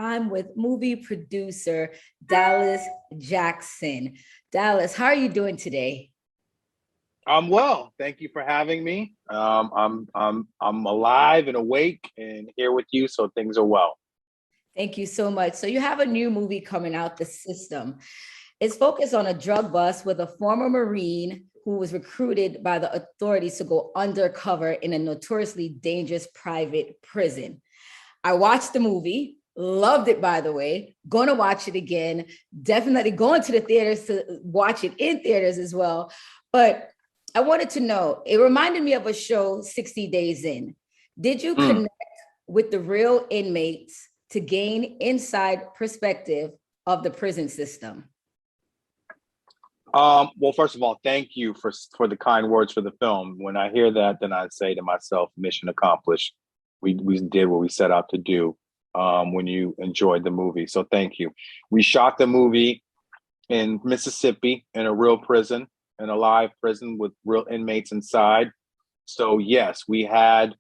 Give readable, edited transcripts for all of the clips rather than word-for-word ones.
I'm with movie producer Dallas Jackson. Dallas, how are you doing today? I'm well. Thank you for having me. I'm alive and awake and here with you, so things are well. Thank you so much. So you have a new movie coming out, The System. It's focused on a drug bust with a former Marine who was recruited by the authorities to go undercover in a notoriously dangerous private prison. I watched the movie, loved it, by the way, going to watch it again, definitely going to the theaters to watch it in theaters as well. But I wanted to know, it reminded me of a show, 60 Days In. Did you Mm. connect with the real inmates to gain inside perspective of the prison system? Well, first of all, thank you for the kind words for the film. When I hear that, then I say to myself, mission accomplished. We did what we set out to do. When you enjoyed the movie, so thank you. We shot the movie in Mississippi in a real prison, in a live prison with real inmates inside. So yes, we had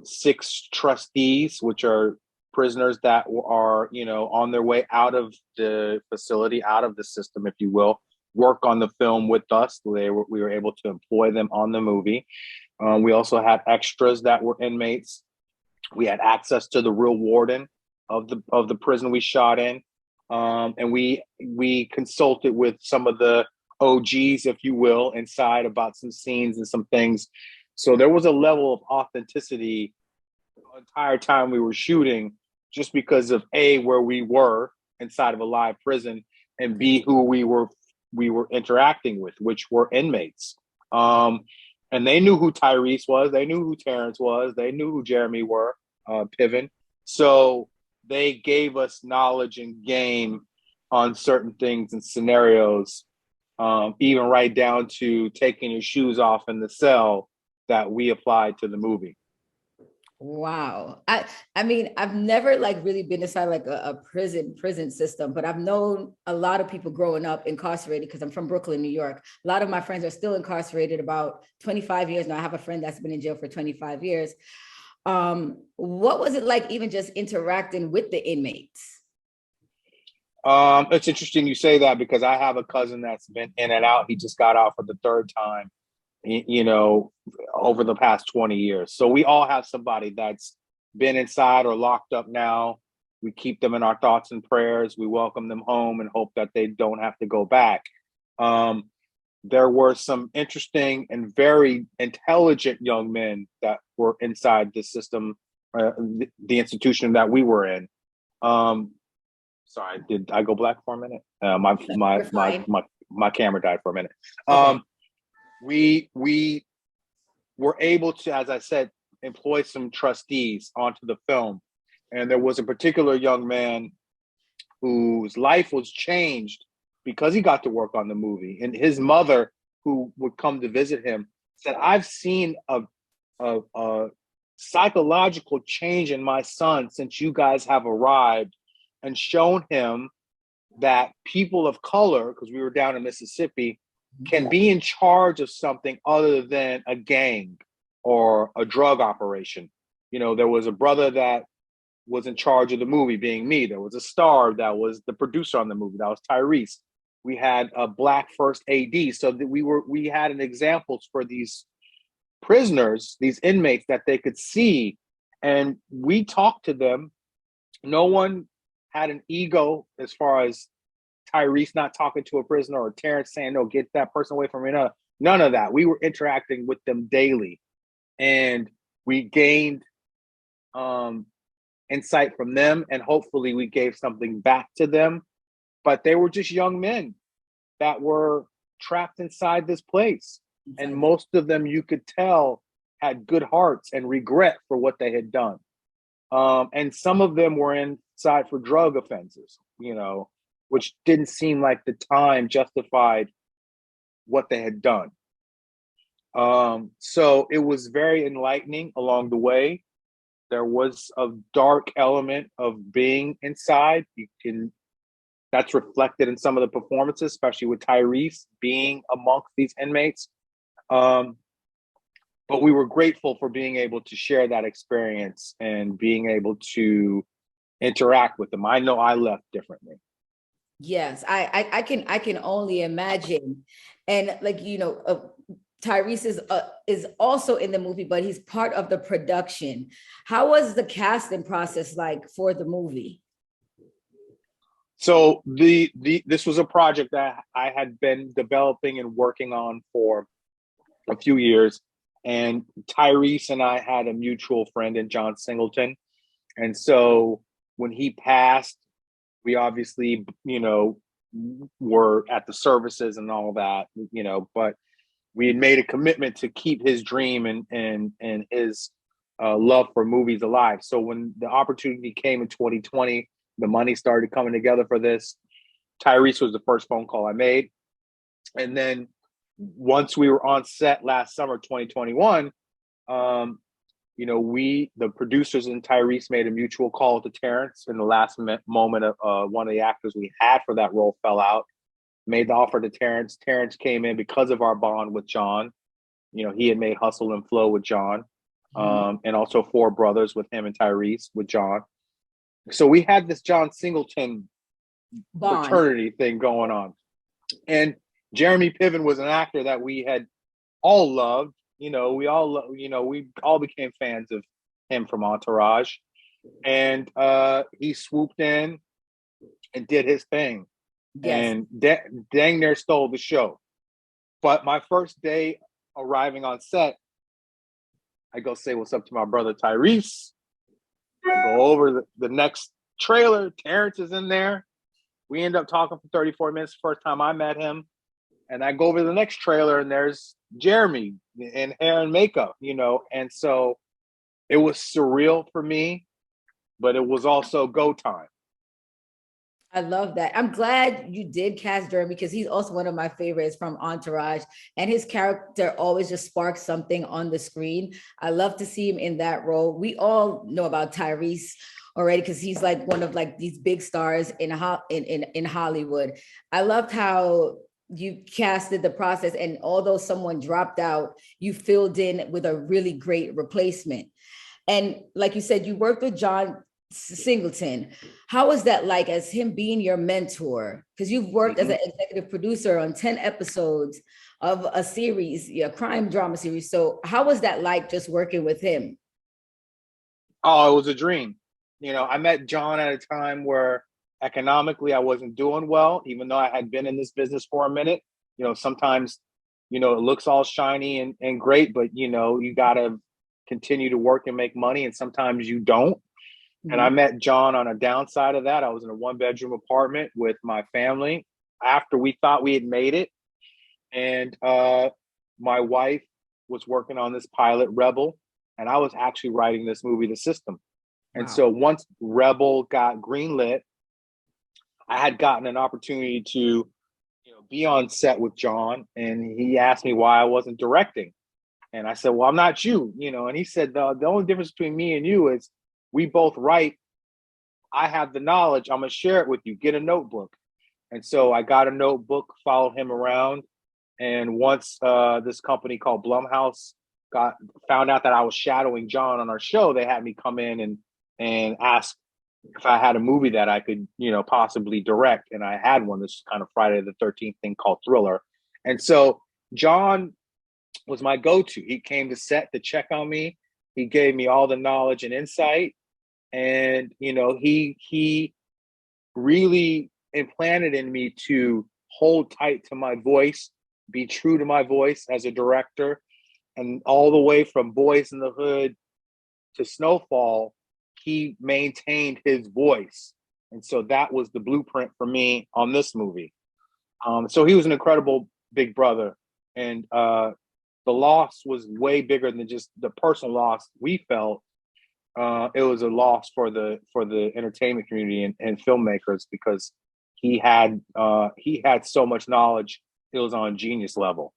six trustees, which are prisoners that are on their way out of the facility, out of the system, if you will, work on the film with us. We were able to employ them on the movie. We also had extras that were inmates. We had access to the real warden of the prison we shot in, and we consulted with some of the OGs, if you will, inside about some scenes and some things. So there was a level of authenticity the entire time we were shooting, just because of A, where we were inside of a live prison, and B, who we were interacting with, which were inmates. And they knew who Tyrese was. They knew who Terrence was. They knew who Jeremy were, Piven. So they gave us knowledge and game on certain things and scenarios, even right down to taking your shoes off in the cell that we applied to the movie. Wow. I mean, I've never like really been inside like a prison system, but I've known a lot of people growing up incarcerated because I'm from Brooklyn, New York. A lot of my friends are still incarcerated about 25 years now. I have a friend that's been in jail for 25 years. What was it like even just interacting with the inmates? It's interesting you say that because I have a cousin that's been in and out. He just got out for the third time, you know, over the past 20 years. So we all have somebody that's been inside or locked up now. We keep them in our thoughts and prayers. We welcome them home and hope that they don't have to go back. Um, there were some interesting and very intelligent young men that were inside the system, the institution that we were in. Um, Sorry, did I go black for a minute? You're fine. My camera died for a minute. Okay. Um, we were able to, as I said, employ some trustees onto the film, and there was a particular young man whose life was changed because he got to work on the movie, and his mother, who would come to visit him, said, "I've seen a psychological change in my son since you guys have arrived," and shown him that people of color, because we were down in Mississippi, can be in charge of something other than a gang or a drug operation. There was a brother that was in charge of the movie, being me. There was a star that was the producer on the movie. That was Tyrese. We had a black first AD, so that we had an examples for these prisoners, these inmates, that they could see, and we talked to them. No one had an ego as far as Tyrese not talking to a prisoner or Terrence saying, "No, get that person away from me." No, none of that. We were interacting with them daily, and we gained um, insight from them, and hopefully we gave something back to them. But they were just young men that were trapped inside this place. And most of them, you could tell, had good hearts and regret for what they had done. And some of them were inside for drug offenses, which didn't seem like the time justified what they had done. So it was very enlightening along the way. There was a dark element of being inside. That's reflected in some of the performances, especially with Tyrese being amongst these inmates. Um, but we were grateful for being able to share that experience and being able to interact with them. I know I left differently. Yes, I can only imagine. And like, Tyrese is also in the movie, but he's part of the production. How was the casting process like for the movie? So this was a project that I had been developing and working on for a few years, and Tyrese and I had a mutual friend in John Singleton, and so when he passed, we obviously, were at the services and all that, but we had made a commitment to keep his dream and his love for movies alive. So when the opportunity came in 2020, the money started coming together for this. Tyrese was the first phone call I made, and then once we were on set last summer, 2021, the producers and Tyrese made a mutual call to Terrence in the last moment of one of the actors we had for that role fell out, made the offer to Terrence. Terrence came in because of our bond with John. He had made Hustle and Flow with John, and also Four Brothers with him and Tyrese with John. So we had this John Singleton Bond. fraternity thing going on. And Jeremy Piven was an actor that we had all loved. We all became fans of him from Entourage. And he swooped in and did his thing. Yes. And dang near stole the show. But my first day arriving on set, I go say what's up to my brother Tyrese. I go over the next trailer. Terrence is in there. We end up talking for 34 minutes the first time I met him. And I go over the next trailer and there's Jeremy in hair and makeup, and so it was surreal for me, but it was also go time. I love that. I'm glad you did cast Jeremy because he's also one of my favorites from Entourage, and his character always just sparks something on the screen. I love to see him in that role. We all know about Tyrese already because he's like one of like these big stars in Hollywood. I loved how you casted the process, and although someone dropped out, you filled in with a really great replacement. And like you said, you worked with John Singleton. How was that like as him being your mentor? Because you've worked as an executive producer on 10 episodes of a series, a crime drama series. So how was that like just working with him? Oh, it was a dream. I met John at a time where economically I wasn't doing well, even though I had been in this business for a minute. Sometimes, it looks all shiny and great, but you gotta continue to work and make money, and sometimes you don't. And I met John on a downside of that. I was in a 1-bedroom apartment with my family after we thought we had made it. And my wife was working on this pilot, Rebel, and I was actually writing this movie, The System. And so once Rebel got greenlit, I had gotten an opportunity to be on set with John, and he asked me why I wasn't directing. And I said, well, I'm not you, and he said, the only difference between me and you is we both write. I have the knowledge. I'm going to share it with you. Get a notebook. And so I got a notebook, followed him around. And once this company called Blumhouse found out that I was shadowing John on our show, they had me come in and ask if I had a movie that I could, possibly direct. And I had one, this kind of Friday the 13th thing called Thriller. And so John was my go-to. He came to set to check on me. He gave me all the knowledge and insight. And, he really implanted in me to hold tight to my voice, be true to my voice as a director. And all the way from Boys in the Hood to Snowfall, he maintained his voice. And so that was the blueprint for me on this movie. So he was an incredible big brother. And the loss was way bigger than just the personal loss we felt. It was a loss for the entertainment community and filmmakers, because he had so much knowledge. It was on genius level.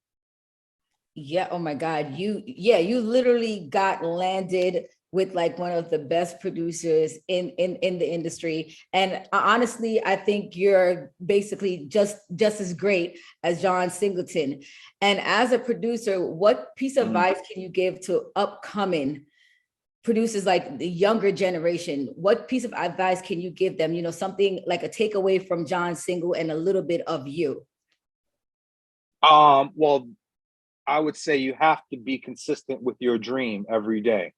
Yeah. Oh my God. You literally got landed with like one of the best producers in the industry. And honestly, I think you're basically just as great as John Singleton. And as a producer, what piece of advice can you give to upcoming producers like the younger generation, what piece of advice can you give them? You know, something like a takeaway from John Single and a little bit of you. Well, I would say you have to be consistent with your dream every day.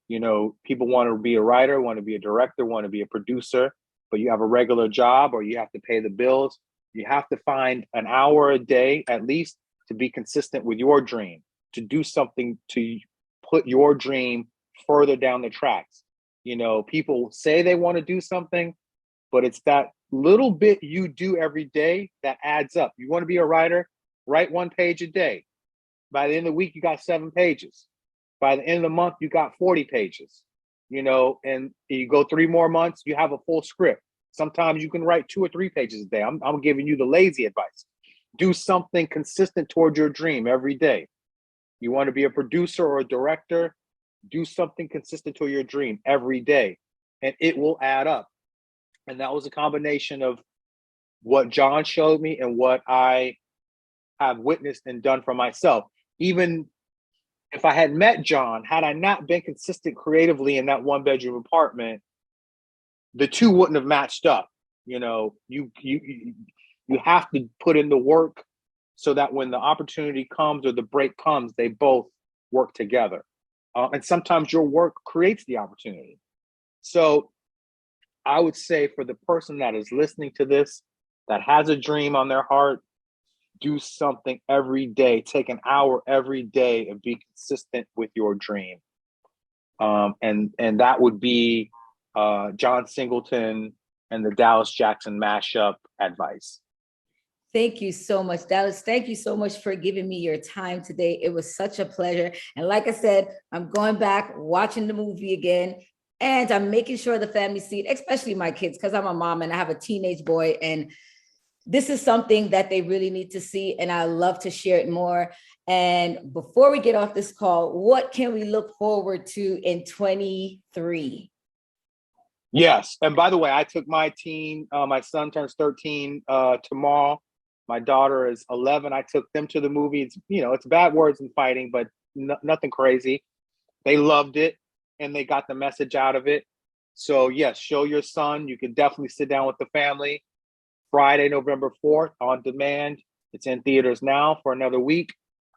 You know, people want to be a writer, want to be a director, want to be a producer, but you have a regular job or you have to pay the bills. You have to find an hour a day at least to be consistent with your dream, to do something to put your dream further down the tracks. You know, people say they want to do something, but it's that little bit you do every day that adds up. You want to be a writer, write 1 page a day. By the end of the week, you got 7 pages. By the end of the month, you got 40 pages, you know, and you go 3 more months, you have a full script. Sometimes you can write 2 or 3 pages a day. I'm giving you the lazy advice. Do something consistent toward your dream every day. You want to be a producer or a director, do something consistent to your dream every day, and it will add up. And that was a combination of what John showed me and what I have witnessed and done for myself. Even if I had met John, had I not been consistent creatively in that 1-bedroom apartment, the two wouldn't have matched up. You know, you have to put in the work so that when the opportunity comes or the break comes, they both work together. And sometimes your work creates the opportunity. So I would say for the person that is listening to this, that has a dream on their heart, do something every day. Take an hour every day and be consistent with your dream. And that would be John Singleton and the Dallas Jackson mashup advice. Thank you so much, Dallas. Thank you so much for giving me your time today. It was such a pleasure. And like I said, I'm going back, watching the movie again, and I'm making sure the family see it, especially my kids, because I'm a mom and I have a teenage boy. And this is something that they really need to see. And I love to share it more. And before we get off this call, what can we look forward to in 23? Yes. And by the way, I took my my son turns 13 tomorrow. My daughter is 11. I took them to the movie. It's, you know, it's bad words and fighting, but nothing crazy. They loved it and they got the message out of it. So yes, show your son. You can definitely sit down with the family. Friday, November 4th on demand. It's in theaters now for another week.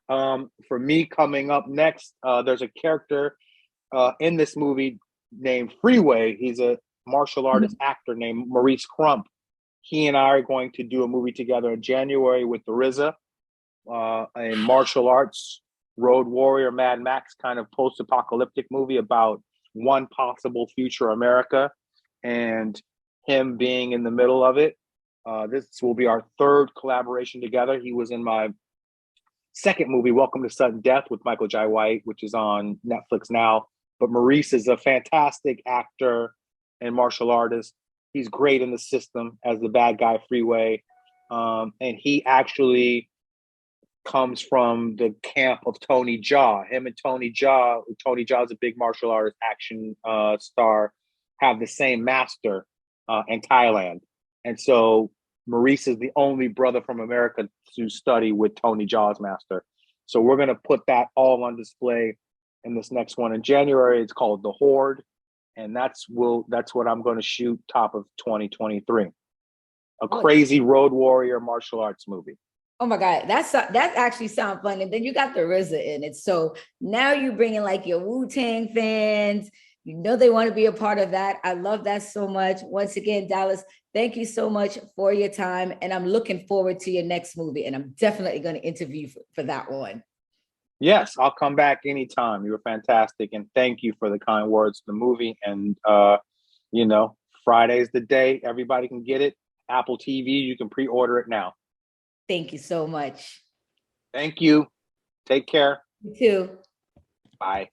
For me, coming up next, there's a character in this movie named Freeway. He's a martial artist actor named Maurice Crump. He and I are going to do a movie together in January with the RZA, a martial arts road warrior, Mad Max kind of post-apocalyptic movie about one possible future America and him being in the middle of it. This will be our 3rd collaboration together. He was in my 2nd movie, Welcome to Sudden Death, with Michael Jai White, which is on Netflix now. But Maurice is a fantastic actor and martial artist. He's great in the system as the bad guy Freeway. And he actually comes from the camp of Tony Jaa. Him and Tony Jaa is a big martial artist action star, have the same master in Thailand. And so Maurice is the only brother from America to study with Tony Jaa's master. So we're going to put that all on display in this next one in January. It's called The Horde. And that's what I'm going to shoot top of 2023. A crazy road warrior martial arts movie. Oh my God, that actually sounds fun. And then you got the RZA in it. So now you bring in like your Wu-Tang fans. You know they want to be a part of that. I love that so much. Once again, Dallas, thank you so much for your time. And I'm looking forward to your next movie. And I'm definitely going to interview for that one. Yes, I'll come back anytime. You were fantastic. And thank you for the kind words to the movie. And, you know, Friday's the day. Everybody can get it. Apple TV, you can pre-order it now. Thank you so much. Thank you. Take care. You too. Bye.